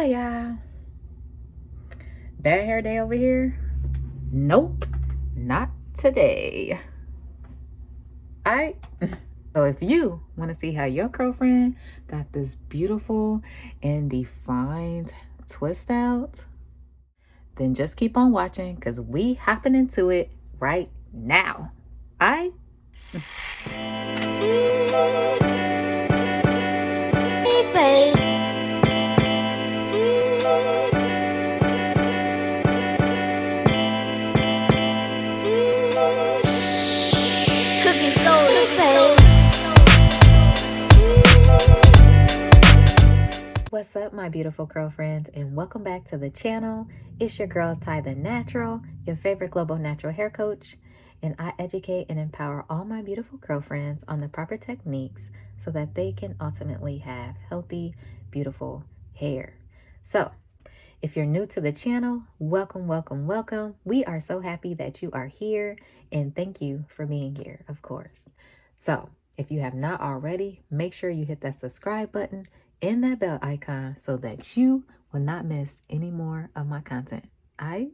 y'all. Bad hair day over here? Nope, not today. Alright. So if you want to see how your girlfriend got this beautiful and defined twist out, then just keep on watching because we hopping into it right now. Alright? What's up, my beautiful girlfriends, and welcome back to the channel. It's your girl Ty the Natural, your favorite global natural hair coach, and I educate and empower all my beautiful girlfriends on the proper techniques so that they can ultimately have healthy, beautiful hair. So if you're new to the channel, welcome, welcome, welcome. We are so happy that you are here, and thank you for being here, of course. So if you have not already, make sure you hit that subscribe button and that bell icon so that you will not miss any more of my content. Alright?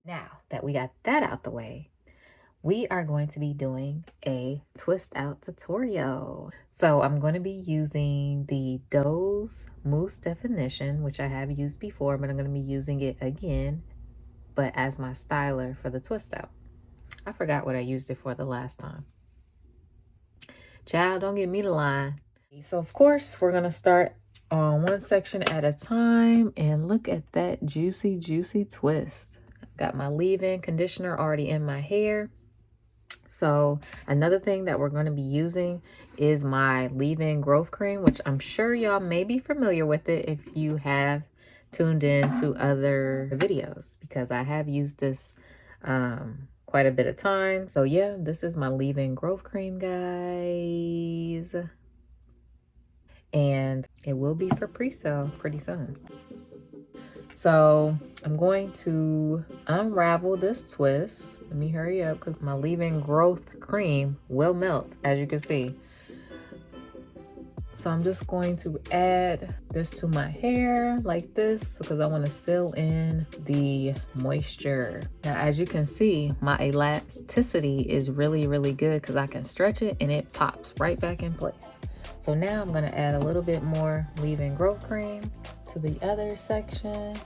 Now that we got that out the way, we are going to be doing a twist out tutorial. So I'm going to be using the Doux mousse definition, which I have used before, but I'm going to be using it again, but as my styler for the twist out. I forgot what I used it for the last time. Child, don't get me to line. So of course, we're going to start on one section at a time, and look at that juicy, juicy twist. Got my leave-in conditioner already in my hair. So another thing that we're going to be using is my leave-in growth cream, which I'm sure y'all may be familiar with it if you have tuned in to other videos, because I have used this quite a bit of time. So yeah, this is my leave-in growth cream, guys. And it will be for pre-sale pretty soon. So I'm going to unravel this twist. Let me hurry up because my leave-in growth cream will melt, as you can see. So I'm just going to add this to my hair like this because I want to seal in the moisture. Now, as you can see, my elasticity is really, really good because I can stretch it and it pops right back in place. So now I'm going to add a little bit more leave-in growth cream to the other section.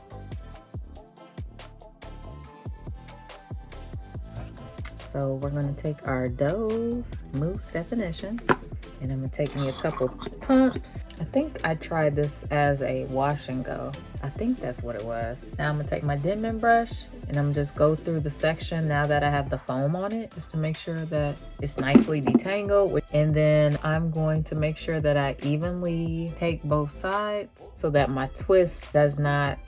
So we're going to take our Doux mousse definition, and I'm going to take me a couple pumps. I think I tried this as a wash and go. I think that's what it was. Now I'm going to take my Denman brush, and I'm just go through the section now that I have the foam on it, just to make sure that it's nicely detangled. And then I'm going to make sure that I evenly take both sides so that my twist does not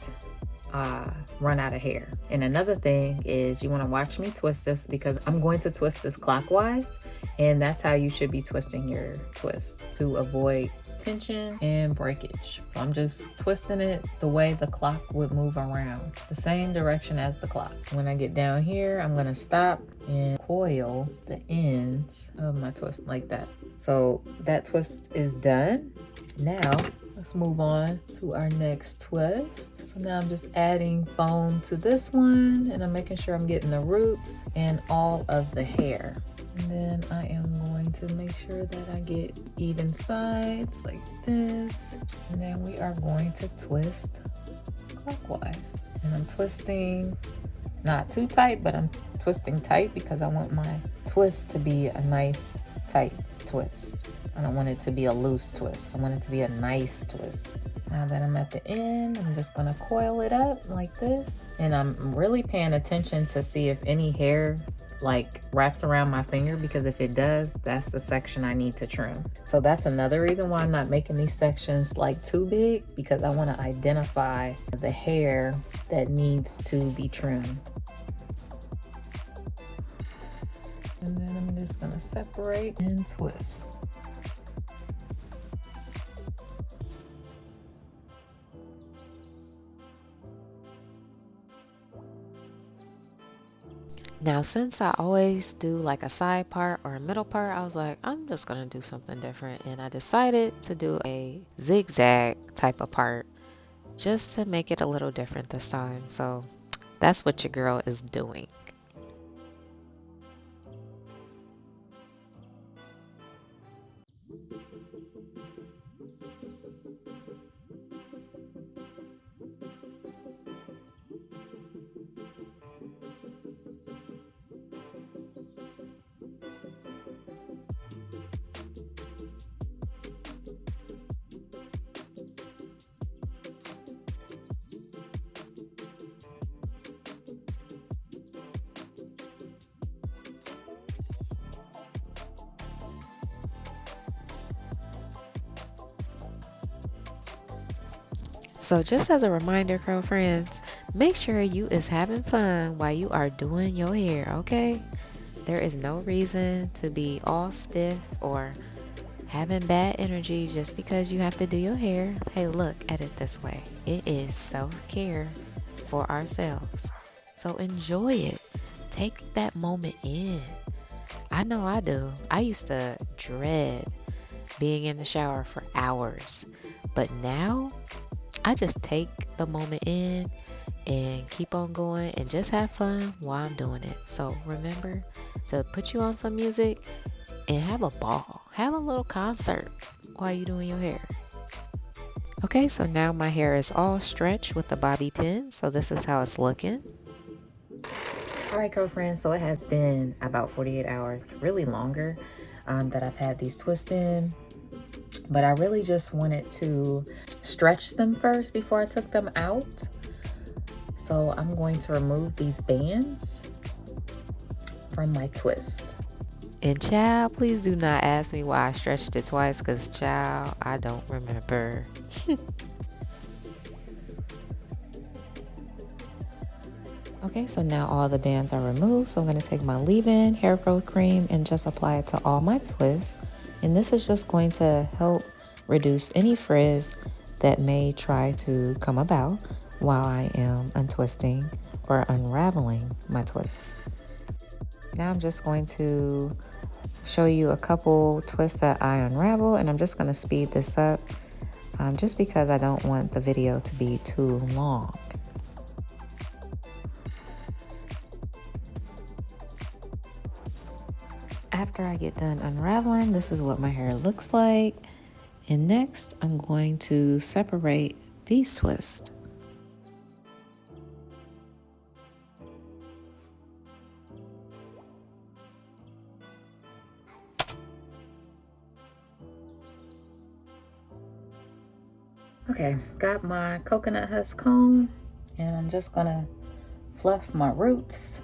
run out of hair. And another thing is you want to watch me twist this because I'm going to twist this clockwise, and that's how you should be twisting your twist to avoid tension and breakage. So I'm just twisting it the way the clock would move around, the same direction as the clock. When I get down here, I'm going to stop and coil the ends of my twist like that. So that twist is done. Now let's move on to our next twist. So now I'm just adding foam to this one, and I'm making sure I'm getting the roots and all of the hair. And then I am going to make sure that I get even sides like this. And then we are going to twist clockwise. And I'm twisting not too tight, but I'm twisting tight because I want my twist to be a nice tight twist. I don't want it to be a loose twist. I want it to be a nice twist. Now that I'm at the end, I'm just gonna coil it up like this. And I'm really paying attention to see if any hair like wraps around my finger, because if it does, that's the section I need to trim. So that's another reason why I'm not making these sections like too big, because I want to identify the hair that needs to be trimmed. And then I'm just gonna separate and twist. Now, since I always do like a side part or a middle part, I was like, I'm just going to do something different. And I decided to do a zigzag type of part. just to make it a little different this time. So that's what your girl is doing. So just as a reminder, girlfriends, make sure you is having fun while you are doing your hair, okay? There is no reason to be all stiff or having bad energy just because you have to do your hair. Hey, look at it this way. It is self-care for ourselves. So enjoy it. Take that moment in. I know I do. I used to dread being in the shower for hours, but now I just take the moment in and keep on going and just have fun while I'm doing it. So remember to put you on some music and have a ball. Have a little concert while you're doing your hair. Okay, so now my hair is all stretched with the bobby pin. So this is how it's looking. All right, girlfriends, so it has been about 48 hours, really longer, that I've had these twists in. But I really just wanted to stretch them first before I took them out. So I'm going to remove these bands from my twist. And child, please do not ask me why I stretched it twice, because child, I don't remember. Okay, so now all the bands are removed. So I'm going to take my leave-in hair growth cream and just apply it to all my twists. And this is just going to help reduce any frizz that may try to come about while I am untwisting or unraveling my twists. Now I'm just going to show you a couple twists that I unravel, and I'm just going to speed this up just because I don't want the video to be too long. After I get done unraveling, this is what my hair looks like. And next, I'm going to separate these twists. Okay, got my coconut husk comb, and I'm just gonna fluff my roots.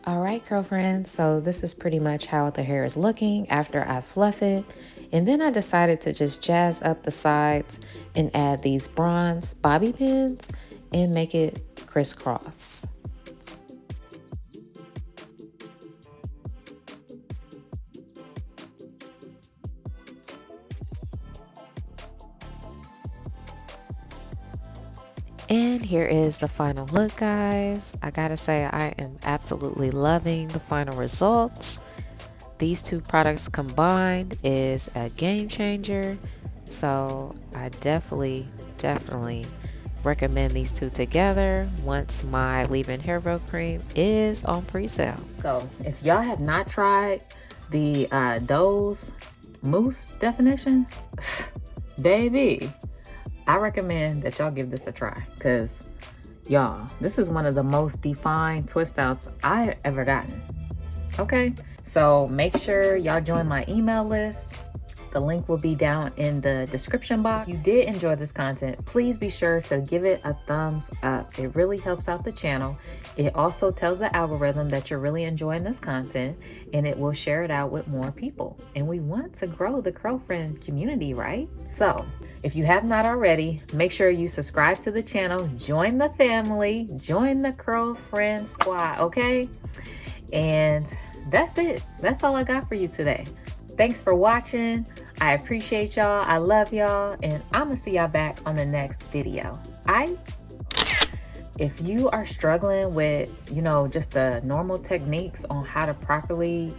All right, girlfriends, so this is pretty much how the hair is looking after I fluff it. And then I decided to just jazz up the sides and add these bronze bobby pins and make it crisscross. And here is the final look, guys. I gotta say, I am absolutely loving the final results. These two products combined is a game changer. So I definitely recommend these two together once my leave-in hair growth cream is on pre-sale. So if y'all have not tried the Doux mousse definition, baby, I recommend that y'all give this a try, because y'all, this is one of the most defined twist outs I ever gotten. Okay, so make sure y'all join my email list. The link will be down in the description box. If you did enjoy this content, please be sure to give it a thumbs up. It really helps out the channel. It also tells the algorithm that you're really enjoying this content, and it will share it out with more people. And we want to grow the KurlFriend community, right? So if you have not already, make sure you subscribe to the channel, join the family, join the KurlFriend squad, okay? And that's it. That's all I got for you today. Thanks for watching. I appreciate y'all. I love y'all. And I'm going to see y'all back on the next video. If you are struggling with, just the normal techniques on how to properly,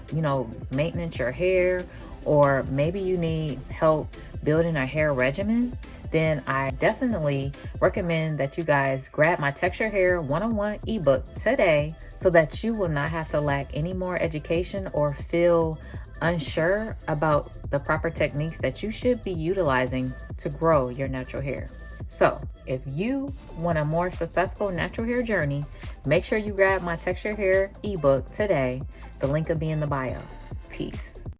maintenance your hair, or maybe you need help building a hair regimen, then I definitely recommend that you guys grab my Texture Hair 101 ebook today so that you will not have to lack any more education or feel unsure about the proper techniques that you should be utilizing to grow your natural hair. So if you want a more successful natural hair journey, make sure you grab my Texture Hair ebook today. The link will be in the bio. Peace.